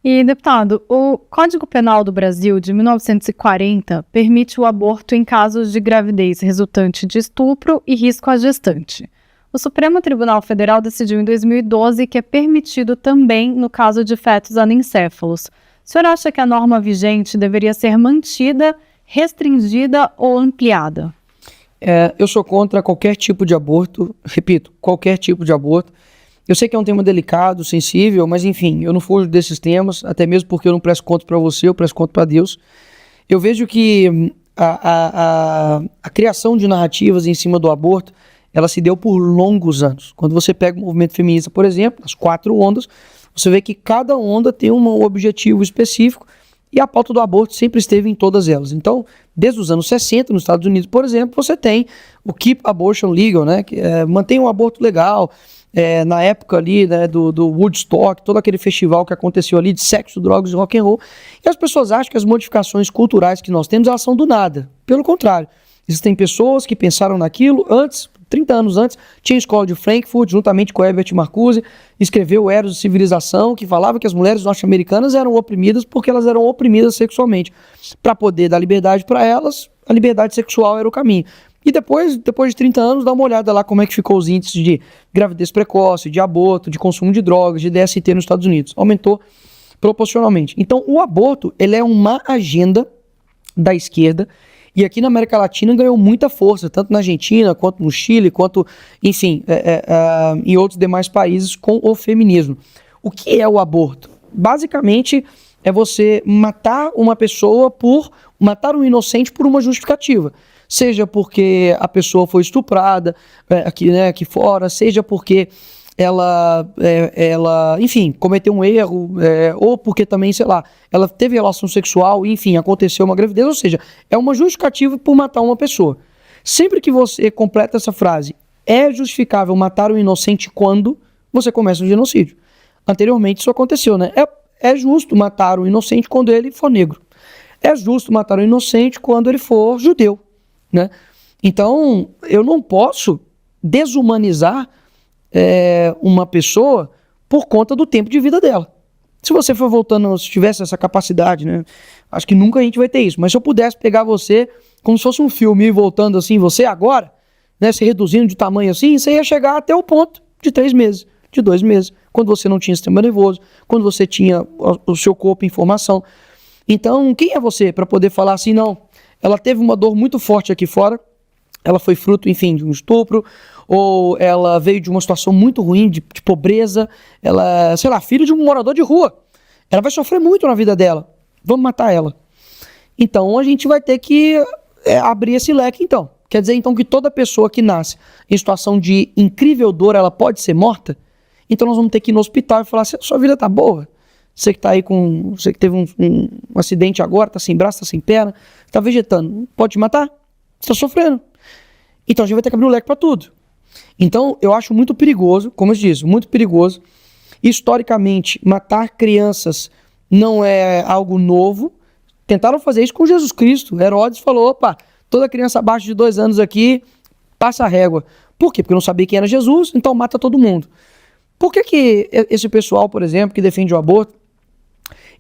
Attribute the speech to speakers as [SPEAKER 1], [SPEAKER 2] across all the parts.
[SPEAKER 1] E, deputado, o Código Penal do Brasil, de 1940, permite o aborto em casos de gravidez resultante de estupro e risco à gestante. O Supremo Tribunal Federal decidiu em 2012 que é permitido também no caso de fetos anencéfalos. O senhor acha que a norma vigente deveria ser mantida, restringida ou ampliada?
[SPEAKER 2] Eu sou contra qualquer tipo de aborto, repito, qualquer tipo de aborto. Eu sei que é um tema delicado, sensível, mas enfim, eu não fujo desses temas, até mesmo porque eu não presto conta para você, eu presto conta para Deus. Eu vejo que a criação de narrativas em cima do aborto, ela se deu por longos anos. Quando você pega o movimento feminista, por exemplo, as 4 ondas, você vê que cada onda tem um objetivo específico e a pauta do aborto sempre esteve em todas elas. Então, desde os anos 60, nos Estados Unidos, por exemplo, você tem o Keep Abortion Legal, né, que mantém o aborto legal. Na época ali, né, do Woodstock, todo aquele festival que aconteceu ali de sexo, drogas e rock and roll, e as pessoas acham que as modificações culturais que nós temos, elas são do nada. Pelo contrário, existem pessoas que pensaram naquilo antes, 30 anos antes, tinha a escola de Frankfurt, juntamente com Herbert Marcuse, escreveu o Eros de Civilização, que falava que as mulheres norte-americanas eram oprimidas porque elas eram oprimidas sexualmente. Para poder dar liberdade para elas, a liberdade sexual era o caminho. E depois de 30 anos, dá uma olhada lá como é que ficou os índices de gravidez precoce, de aborto, de consumo de drogas, de DST nos Estados Unidos. Aumentou proporcionalmente. Então, o aborto, ele é uma agenda da esquerda, e aqui na América Latina ganhou muita força, tanto na Argentina, quanto no Chile, quanto, enfim, em outros demais países com o feminismo. O que é o aborto? Basicamente, é você matar uma pessoa matar um inocente por uma justificativa. Seja porque a pessoa foi estuprada aqui fora, seja porque ela enfim, cometeu um erro, ou porque também, sei lá, ela teve relação sexual, enfim, aconteceu uma gravidez, ou seja, é uma justificativa por matar uma pessoa. Sempre que você completa essa frase, é justificável matar um inocente quando você começa um genocídio. Anteriormente isso aconteceu, né? É justo matar um inocente quando ele for negro. É justo matar um inocente quando ele for judeu. Né? Então, eu não posso desumanizar uma pessoa por conta do tempo de vida dela. Se você for voltando, se tivesse essa capacidade, né? Acho que nunca a gente vai ter isso, mas se eu pudesse pegar você como se fosse um filme e voltando assim, você agora, né, se reduzindo de tamanho assim, você ia chegar até o ponto de 3 meses, de 2 meses, quando você não tinha sistema nervoso, quando você tinha o seu corpo em formação. Então, quem é você para poder falar assim, não, ela teve uma dor muito forte aqui fora, ela foi fruto, enfim, de um estupro, ou ela veio de uma situação muito ruim, de pobreza, ela, sei lá, filho de um morador de rua, ela vai sofrer muito na vida dela, vamos matar ela. Então a gente vai ter que abrir esse leque então. Quer dizer então que toda pessoa que nasce em situação de incrível dor, ela pode ser morta? Então nós vamos ter que ir no hospital e falar, sua vida tá boa? Você que tá aí você que teve um acidente agora, tá sem braço, tá sem perna, tá vegetando, pode te matar? Você tá sofrendo. Então a gente vai ter que abrir um leque para tudo. Então eu acho muito perigoso, como eu disse, muito perigoso. Historicamente, matar crianças não é algo novo. Tentaram fazer isso com Jesus Cristo. Herodes falou, opa, toda criança abaixo de 2 anos aqui, passa a régua. Por quê? Porque não sabia quem era Jesus, então mata todo mundo. Por que esse pessoal, por exemplo, que defende o aborto,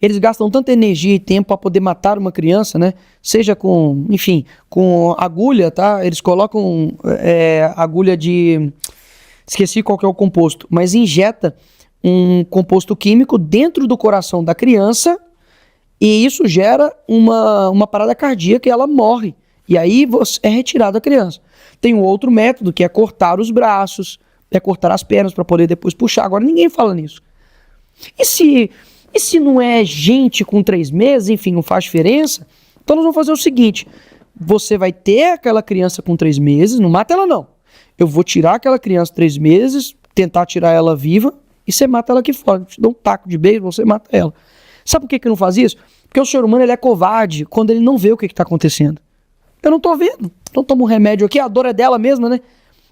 [SPEAKER 2] eles gastam tanta energia e tempo para poder matar uma criança, né? Seja com, enfim, com agulha, tá? Eles colocam agulha de... Esqueci qual que é o composto, mas injeta um composto químico dentro do coração da criança e isso gera uma parada cardíaca e ela morre. E aí é retirada a criança. Tem um outro método que é cortar os braços, cortar as pernas para poder depois puxar. Agora ninguém fala nisso. E se não é gente com 3 meses, enfim, não faz diferença, então nós vamos fazer o seguinte, você vai ter aquela criança com 3 meses, não mata ela não. Eu vou tirar aquela criança 3 meses, tentar tirar ela viva, e você mata ela aqui fora. Te dá um taco de beijo, você mata ela. Sabe por que não faz isso? Porque o ser humano ele é covarde quando ele não vê o que está acontecendo. Eu não estou vendo, então toma um remédio aqui, a dor é dela mesma, né?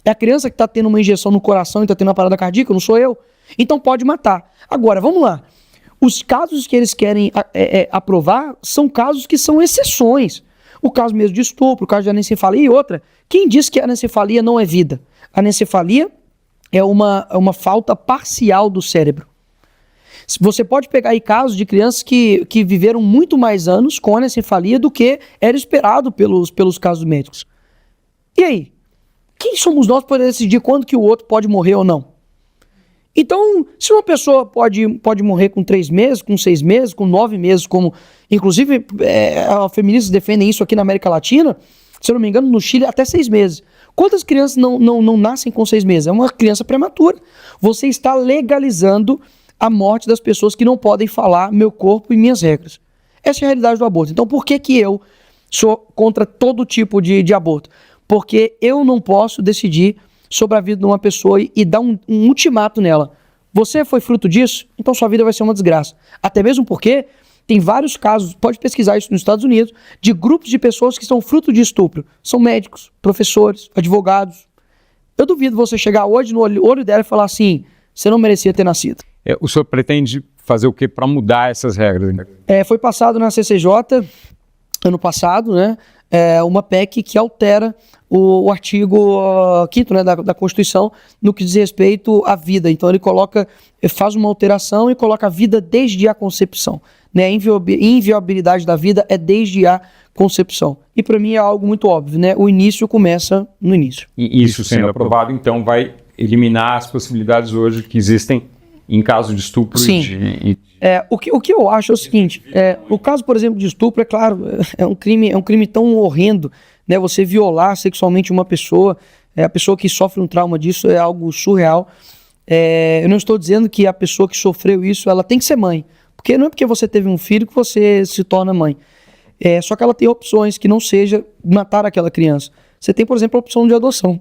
[SPEAKER 2] É a criança que está tendo uma injeção no coração e está tendo uma parada cardíaca, não sou eu. Então pode matar. Agora, vamos lá. Os casos que eles querem aprovar são casos que são exceções. O caso mesmo de estupro, o caso de anencefalia e outra. Quem diz que a anencefalia não é vida? A anencefalia é uma falta parcial do cérebro. Você pode pegar aí casos de crianças que viveram muito mais anos com anencefalia do que era esperado pelos casos médicos. E aí? Quem somos nós para decidir quando que o outro pode morrer ou não? Então, se uma pessoa pode morrer com 3 meses, com 6 meses, com 9 meses, como inclusive feministas defendem isso aqui na América Latina, se eu não me engano, no Chile até 6 meses. Quantas crianças não nascem com 6 meses? É uma criança prematura. Você está legalizando a morte das pessoas que não podem falar meu corpo e minhas regras. Essa é a realidade do aborto. Então, por que eu sou contra todo tipo de aborto? Porque eu não posso decidir sobre a vida de uma pessoa e dar um ultimato nela. Você foi fruto disso? Então sua vida vai ser uma desgraça. Até mesmo porque tem vários casos, pode pesquisar isso nos Estados Unidos, de grupos de pessoas que são fruto de estupro. São médicos, professores, advogados. Eu duvido você chegar hoje no olho dela e falar assim, você não merecia ter nascido.
[SPEAKER 3] O senhor pretende fazer o que para mudar essas regras?
[SPEAKER 2] Foi passado na CCJ, ano passado, né? Uma PEC que altera o artigo 5º, né, da Constituição no que diz respeito à vida. Então ele faz uma alteração e coloca a vida desde a concepção. Né? A inviolabilidade da vida é desde a concepção. E para mim é algo muito óbvio, né? O início começa no início.
[SPEAKER 3] E isso sendo aprovado, então vai eliminar as possibilidades hoje que existem em caso de estupro.
[SPEAKER 2] Sim. O que eu acho é o seguinte, o caso, por exemplo, de estupro, é claro, é um crime tão horrendo, né? Você violar sexualmente uma pessoa, a pessoa que sofre um trauma disso é algo surreal. Eu não estou dizendo que a pessoa que sofreu isso, ela tem que ser mãe, porque não é porque você teve um filho que você se torna mãe. Só que ela tem opções que não seja matar aquela criança. Você tem, por exemplo, a opção de adoção,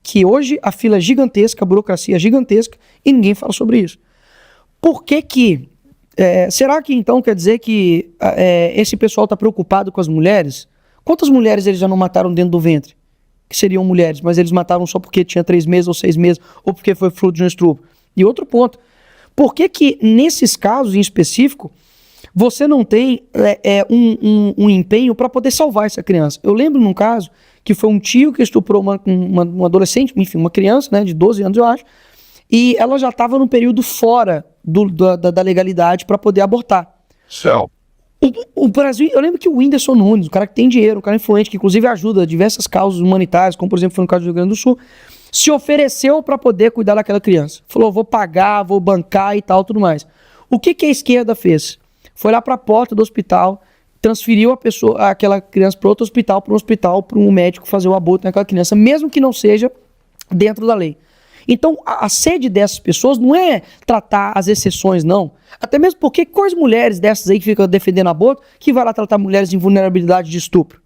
[SPEAKER 2] que hoje a fila é gigantesca, a burocracia é gigantesca e ninguém fala sobre isso. Por que será que então quer dizer que esse pessoal está preocupado com as mulheres? Quantas mulheres eles já não mataram dentro do ventre? Que seriam mulheres, mas eles mataram só porque tinha 3 meses ou 6 meses, ou porque foi fruto de um estupro. E outro ponto, por que nesses casos em específico, você não tem um empenho para poder salvar essa criança? Eu lembro num caso que foi um tio que estuprou uma adolescente, enfim, uma criança, né, de 12 anos, eu acho, e ela já estava no período fora da legalidade para poder abortar. O Brasil, eu lembro que o Whindersson Nunes, o cara que tem dinheiro, um cara influente, que inclusive ajuda diversas causas humanitárias, como por exemplo foi no caso do Rio Grande do Sul, se ofereceu para poder cuidar daquela criança. Falou, vou pagar, vou bancar e tal, tudo mais. O que a esquerda fez? Foi lá para a porta do hospital, transferiu aquela criança para outro hospital, para um médico fazer o aborto naquela criança, mesmo que não seja dentro da lei. Então, a sede dessas pessoas não é tratar as exceções, não. Até mesmo porque quais mulheres dessas aí que ficam defendendo aborto que vai lá tratar mulheres em vulnerabilidade de estupro?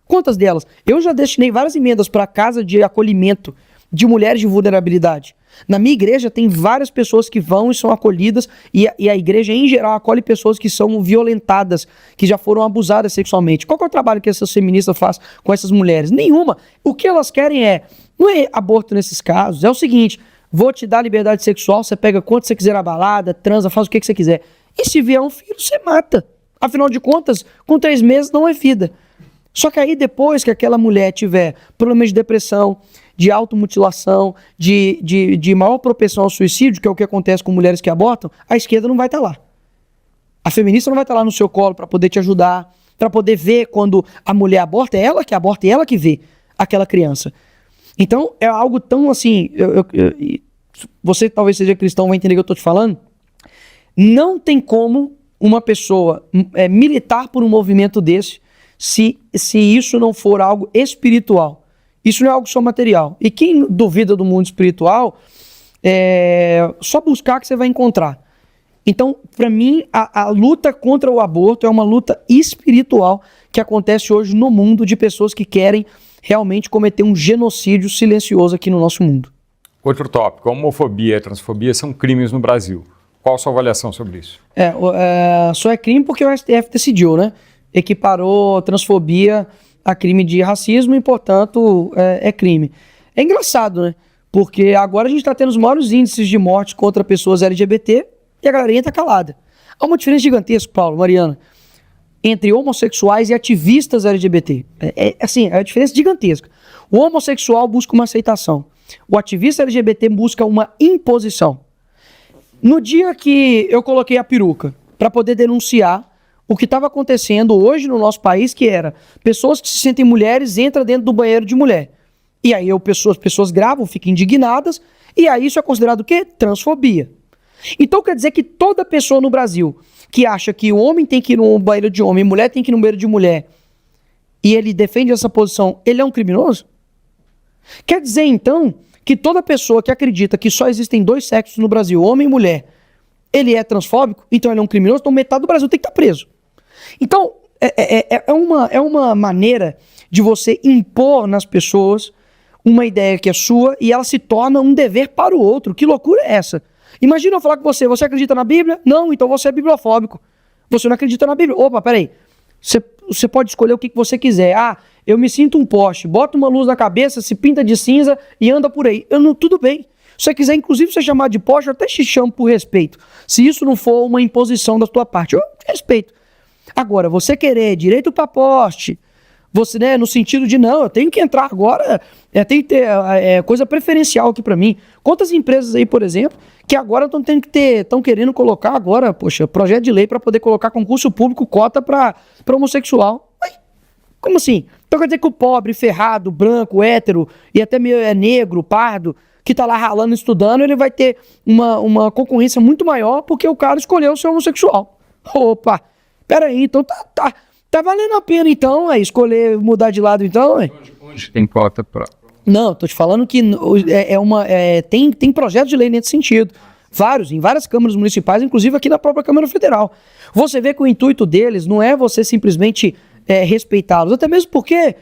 [SPEAKER 2] Quantas delas? Eu já destinei várias emendas para a casa de acolhimento de mulheres de vulnerabilidade. Na minha igreja tem várias pessoas que vão e são acolhidas e a igreja em geral acolhe pessoas que são violentadas, que já foram abusadas sexualmente. Qual que é o trabalho que essas feministas fazem com essas mulheres? Nenhuma. O que elas querem não é aborto nesses casos, é o seguinte, vou te dar liberdade sexual, você pega quanto você quiser na balada, transa, faz o que você quiser. E se vier um filho, você mata. Afinal de contas, com 3 meses não é vida. Só que aí depois que aquela mulher tiver problemas de depressão, de automutilação, de maior propensão ao suicídio, que é o que acontece com mulheres que abortam, a esquerda não vai estar lá. A feminista não vai estar lá no seu colo para poder te ajudar, para poder ver quando a mulher aborta, é ela que aborta e ela que vê aquela criança. Então, é algo tão assim, você talvez seja cristão, vai entender o que eu estou te falando, não tem como uma pessoa militar por um movimento desse, se isso não for algo espiritual. Isso não é algo só material. E quem duvida do mundo espiritual, só buscar que você vai encontrar. Então, para mim, a luta contra o aborto é uma luta espiritual que acontece hoje no mundo de pessoas que querem realmente cometer um genocídio silencioso aqui no nosso mundo.
[SPEAKER 3] Outro tópico, a homofobia e a transfobia são crimes no Brasil. Qual a sua avaliação sobre isso?
[SPEAKER 2] Só é crime porque o STF decidiu, né? Equiparou transfobia a crime de racismo e, portanto, é crime. É engraçado, né? Porque agora a gente está tendo os maiores índices de mortes contra pessoas LGBT e a galerinha está calada. Há uma diferença gigantesca, Paulo, Mariana, entre homossexuais e ativistas LGBT. É uma diferença gigantesca. O homossexual busca uma aceitação. O ativista LGBT busca uma imposição. No dia que eu coloquei a peruca para poder denunciar o que estava acontecendo hoje no nosso país, que era pessoas que se sentem mulheres entram dentro do banheiro de mulher. E aí pessoas gravam, ficam indignadas, e aí isso é considerado o quê? Transfobia. Então quer dizer que toda pessoa no Brasil que acha que o homem tem que ir no banheiro de homem, e mulher tem que ir no banheiro de mulher, e ele defende essa posição, ele é um criminoso? Quer dizer então que toda pessoa que acredita que só existem dois sexos no Brasil, homem e mulher, ele é transfóbico, então ele é um criminoso, então metade do Brasil tem que estar preso. Então, é uma maneira de você impor nas pessoas uma ideia que é sua e ela se torna um dever para o outro. Que loucura é essa? Imagina eu falar com você acredita na Bíblia? Não, então você é bibliofóbico. Você não acredita na Bíblia. Opa, peraí. Você pode escolher o que você quiser. Ah, eu me sinto um poste, bota uma luz na cabeça, se pinta de cinza e anda por aí. Tudo bem. Se você quiser, inclusive, você chamar de poste, eu até te chamo por respeito. Se isso não for uma imposição da tua parte, eu te respeito. Agora, você querer direito para poste, você, né, no sentido de, não, eu tenho que entrar agora, tem que ter coisa preferencial aqui para mim. Quantas empresas aí, por exemplo, que agora estão querendo colocar agora, poxa, projeto de lei para poder colocar concurso público cota para homossexual? Como assim? Então quer dizer que o pobre, ferrado, branco, hétero e até meio negro, pardo, que tá lá ralando, estudando, ele vai ter uma concorrência muito maior porque o cara escolheu ser homossexual. Opa, peraí, então tá valendo a pena então, escolher mudar de lado então,
[SPEAKER 3] Onde tem cota para...
[SPEAKER 2] Não, tô te falando que tem projetos de lei nesse sentido. Em várias câmaras municipais, inclusive aqui na própria Câmara Federal. Você vê que o intuito deles não é você simplesmente respeitá-los, até mesmo porque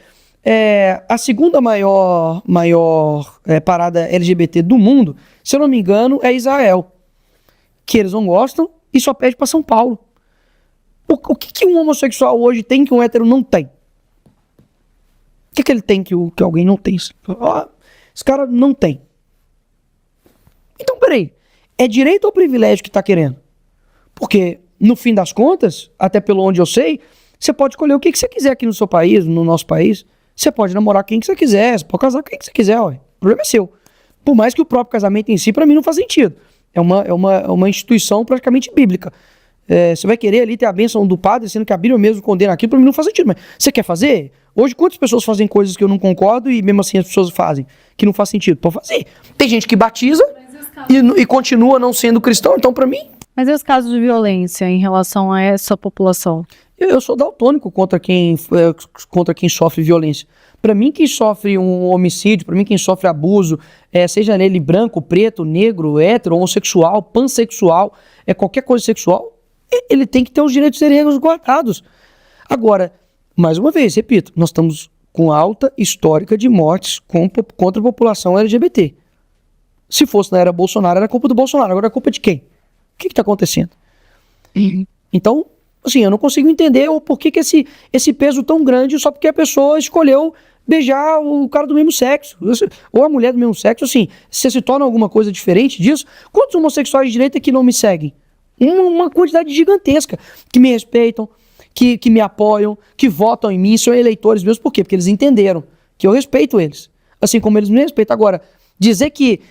[SPEAKER 2] a segunda maior parada LGBT do mundo, se eu não me engano, é Israel. Que eles não gostam e só pede para São Paulo. O que um homossexual hoje tem que um hétero não tem? O que ele tem que alguém não tem? Esse cara não tem. Então, peraí. É direito ou privilégio que tá querendo? Porque, no fim das contas, até pelo onde eu sei, você pode escolher o que você quiser aqui no seu país, no nosso país. Você pode namorar quem que você quiser, você pode casar com quem que você quiser, ué. O problema é seu. Por mais que o próprio casamento em si, pra mim, não faz sentido. É uma instituição praticamente bíblica. Você vai querer ali ter a bênção do padre, sendo que a Bíblia mesmo condena aquilo, pra mim não faz sentido. Mas você quer fazer? Hoje, quantas pessoas fazem coisas que eu não concordo e mesmo assim as pessoas fazem, que não faz sentido? Pode fazer. Tem gente que batiza e continua não sendo cristão, então pra mim...
[SPEAKER 1] Mas e os casos de violência em relação a essa população?
[SPEAKER 2] Eu sou daltônico contra quem sofre violência. Pra mim, quem sofre um homicídio, pra mim, quem sofre abuso, seja ele branco, preto, negro, hétero, homossexual, pansexual, qualquer coisa sexual, ele tem que ter os direitos de serem resguardados. Agora, mais uma vez, repito, nós estamos com alta histórica de mortes contra a população LGBT. Se fosse na era Bolsonaro, era culpa do Bolsonaro. Agora é culpa de quem? O que está acontecendo? Então, assim, eu não consigo entender o porquê que esse peso tão grande só porque a pessoa escolheu beijar o cara do mesmo sexo. Ou a mulher do mesmo sexo, assim, você se torna alguma coisa diferente disso? Quantos homossexuais de direita que não me seguem? Uma quantidade gigantesca que me respeitam, que me apoiam, que votam em mim, são eleitores meus. Por quê? Porque eles entenderam que eu respeito eles, assim como eles me respeitam. Agora, dizer que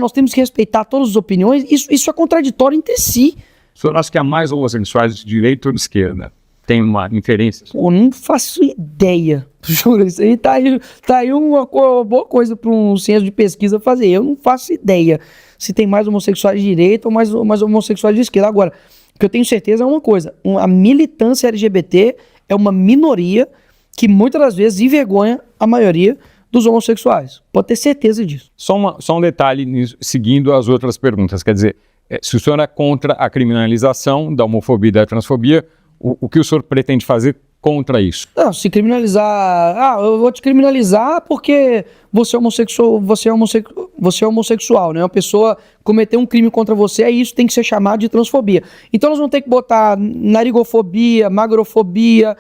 [SPEAKER 2] nós temos que respeitar todas as opiniões, isso é contraditório entre si.
[SPEAKER 3] O senhor acha que há mais homossexuais de direita ou de esquerda? Tem uma inferência?
[SPEAKER 2] Pô, não faço ideia. Juro, isso aí tá aí uma boa coisa para um centro de pesquisa fazer. Eu não faço ideia se tem mais homossexuais de direita ou mais homossexuais de esquerda. Agora, o que eu tenho certeza é uma coisa: a militância LGBT é uma minoria que muitas das vezes envergonha a maioria dos homossexuais. Pode ter certeza disso.
[SPEAKER 3] Só um detalhe nisso, seguindo as outras perguntas. Quer dizer, se o senhor é contra a criminalização da homofobia e da transfobia, o que o senhor pretende fazer contra isso?
[SPEAKER 2] Não, se criminalizar... eu vou te criminalizar porque você é homossexual, né? Uma pessoa cometeu um crime contra você, isso tem que ser chamado de transfobia. Então nós vamos ter que botar narigofobia, magrofobia,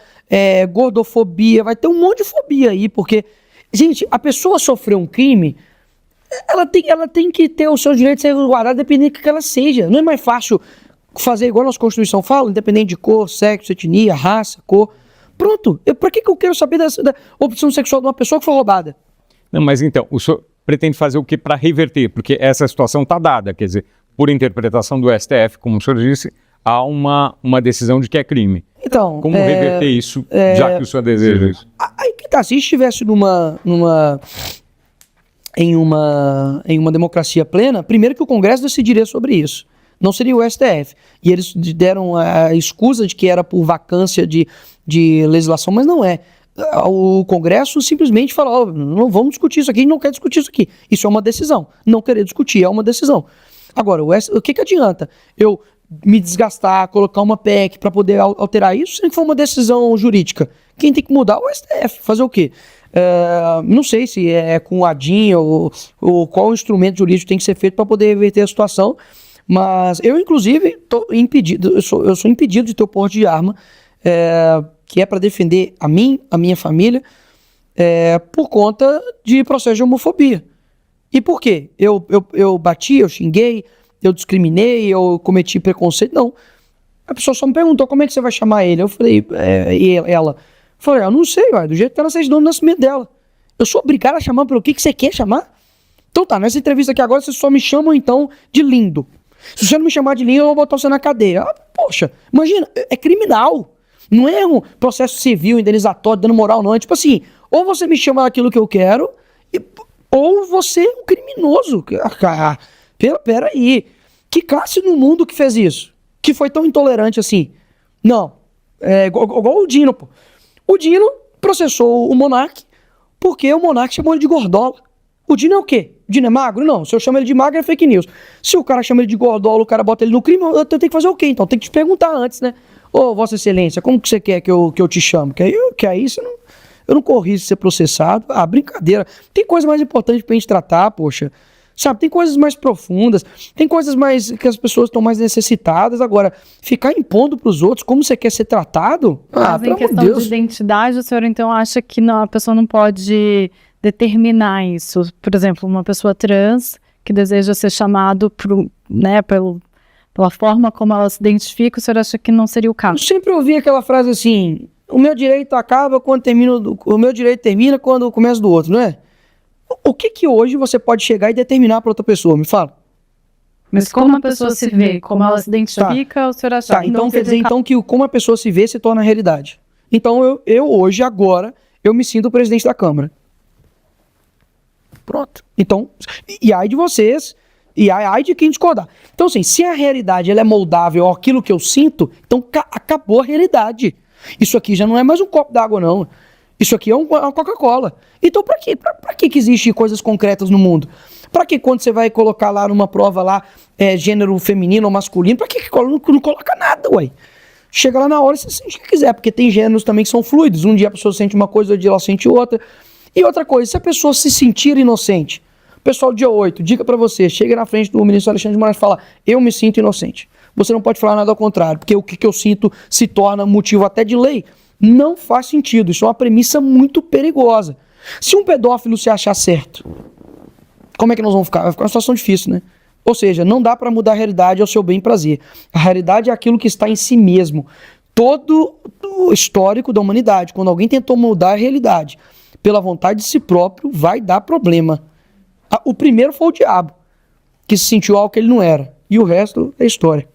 [SPEAKER 2] gordofobia, vai ter um monte de fobia aí, porque... Gente, a pessoa sofreu um crime, ela tem que ter os seus direitos resguardados, dependendo do que ela seja. Não é mais fácil fazer igual a nossa Constituição fala, independente de cor, sexo, etnia, raça, cor. Pronto. Pra que eu quero saber da opção sexual de uma pessoa que foi roubada?
[SPEAKER 3] Não, mas então, o senhor pretende fazer o que para reverter? Porque essa situação está dada, quer dizer, por interpretação do STF, como o senhor disse, há uma decisão de que é crime.
[SPEAKER 2] Então,
[SPEAKER 3] Como reverter isso, já que o senhor deseja isso?
[SPEAKER 2] Aí que tá, se estivesse em uma democracia plena, primeiro que o Congresso decidiria sobre isso. Não seria o STF. E eles deram a escusa de que era por vacância de legislação, mas não é. O Congresso simplesmente fala, não vamos discutir isso aqui, a gente não quer discutir isso aqui. Isso é uma decisão. Não querer discutir é uma decisão. Agora, o que adianta eu me desgastar, colocar uma PEC para poder alterar isso, sendo que for uma decisão jurídica? Quem tem que mudar é o STF. Fazer o quê? Não sei se é com o ADIM ou qual instrumento jurídico tem que ser feito para poder reverter a situação, mas eu, inclusive, estou impedido, eu sou impedido de ter o porte de arma, que é para defender a mim, a minha família, por conta de processo de homofobia. E por quê? Eu bati, eu xinguei, eu discriminei, eu cometi preconceito? Não. A pessoa só me perguntou como é que você vai chamar ele. Eu falei, ela. Eu falei, eu não sei, do jeito que ela fez no nascimento dela. Eu sou obrigado a chamar pelo que você quer chamar? Então tá, nessa entrevista aqui agora, vocês só me chamam então de lindo. Se você não me chamar de lindo, eu vou botar você na cadeia. Poxa, imagina, é criminal. Não é um processo civil, indenizatório, dando moral, não. É tipo assim, ou você me chama daquilo que eu quero, ou você é um criminoso. Peraí. Que classe no mundo que fez isso? Que foi tão intolerante assim? Não. Igual o Dino, pô. O Dino processou o Monark porque o Monark chamou ele de gordola. O Dino é o quê? O Dino é magro? Não. Se eu chamo ele de magro, é fake news. Se o cara chama ele de gordola, o cara bota ele no crime, eu tenho que fazer o quê? Então tem que te perguntar antes, né? Ô, Vossa Excelência, como que você quer que eu te chame? Que aí eu não corri de ser processado. Brincadeira. Tem coisa mais importante pra gente tratar, poxa. Sabe, tem coisas mais profundas, tem coisas mais que as pessoas estão mais necessitadas. Agora, ficar impondo pros outros como você quer ser tratado?
[SPEAKER 1] Mas em questão de identidade, o senhor então acha que a pessoa não pode determinar isso? Por exemplo, uma pessoa trans que deseja ser chamado pela forma como ela se identifica, o senhor acha que não seria o caso?
[SPEAKER 2] Eu sempre ouvi aquela frase assim, o meu direito acaba quando o meu direito termina quando começa do outro, não é? O que hoje você pode chegar e determinar para outra pessoa? Me fala.
[SPEAKER 1] Mas como a pessoa se vê, como ela se identifica, o senhor acha que
[SPEAKER 2] então
[SPEAKER 1] não
[SPEAKER 2] quer dizer então que como a pessoa se vê se torna realidade. Então eu hoje, agora, eu me sinto o presidente da Câmara. Pronto. Então, e ai de vocês, e ai de quem discordar. Então assim, se a realidade ela é moldável àquilo que eu sinto, então acabou a realidade. Isso aqui já não é mais um copo d'água, não. Isso aqui é uma Coca-Cola. Então, pra quê? Pra que existem coisas concretas no mundo? Pra que quando você vai colocar lá numa prova lá, gênero feminino ou masculino, pra que não coloca nada, ué? Chega lá na hora e você sente o que quiser, porque tem gêneros também que são fluidos. Um dia a pessoa sente uma coisa, outro dia ela sente outra. E outra coisa, se a pessoa se sentir inocente, pessoal, dia 8, dica pra você, chega na frente do ministro Alexandre de Moraes e fala, eu me sinto inocente. Você não pode falar nada ao contrário, porque o que eu sinto se torna motivo até de lei. Não faz sentido, isso é uma premissa muito perigosa. Se um pedófilo se achar certo, como é que nós vamos ficar? Vai ficar uma situação difícil, né? Ou seja, não dá para mudar a realidade ao seu bem e prazer. A realidade é aquilo que está em si mesmo. Todo o histórico da humanidade, quando alguém tentou mudar a realidade pela vontade de si próprio, vai dar problema. O primeiro foi o diabo, que se sentiu algo que ele não era. E o resto é história.